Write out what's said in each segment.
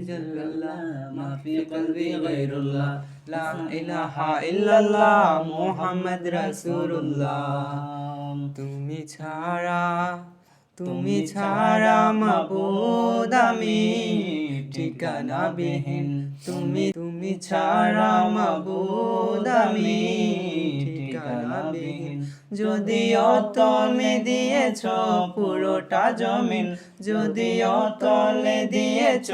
জাল্লাল্লাহ মা ফি কলবি গায়রুল্লাহ লা ইলাহা ইল্লাল্লাহ মুহাম্মদ রাসূলুল্লাহ। তুমি ছাড়া মাবুদ আমি ঠিকানাবিহীন, তুমি ছাড়া মাবুদ আমি ঠিকানাবিহীন। যদিও তুমি দিয়েছ পুরোটা জমিন, যদিও তলে দিয়েছ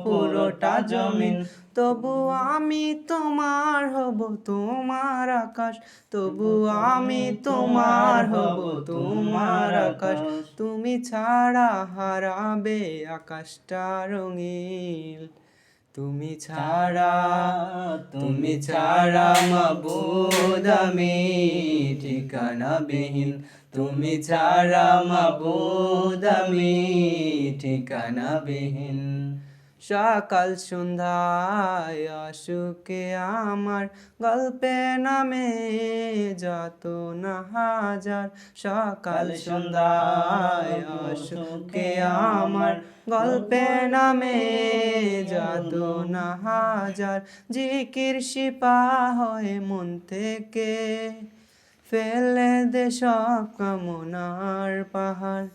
পুরোটা জমিন, তবু আমি তোমার হব, তোমার আকাশ, তবু আমি তোমার হব, তোমার আকাশ। তুমি ছাড়া হারাবে আকাশটা রঙিন, তুমি ছাড়া মাবুদ আমি ঠিকানাবিহীন, তুমি ছাড়া মাবুদ আমি ঠিকানাবিহীন। সকাল সন্ধ্যায় আশুকে আমার গল্পে নামে যত না হাজার, সকাল সন্ধ্যায় আশুকে আমার গল্পে নামে যত না হাজার। জিকির শিপা হয় মন থেকে, ফেলে দে সব কামনার পাহাড়।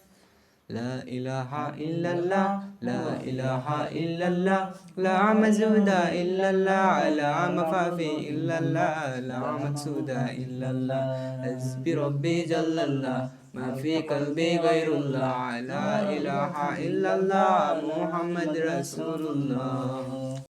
লা ইলাহা ইল্লাল্লাহ, লা ইলাহা ইল্লাল্লাহ, লা মাযুদা ইল্লাল্লাহ, লা মাফাফি ইল্লাল্লাহ, লা মাকসুদা ইল্লাল্লাহ। হাসবি রব্বি জাল্লাল্লাহ মা ফি কলবি গায়রুল্লাহ, লা ইলাহা ইল্লাল্লাহ মুহাম্মদ রাসূলুল্লাহ।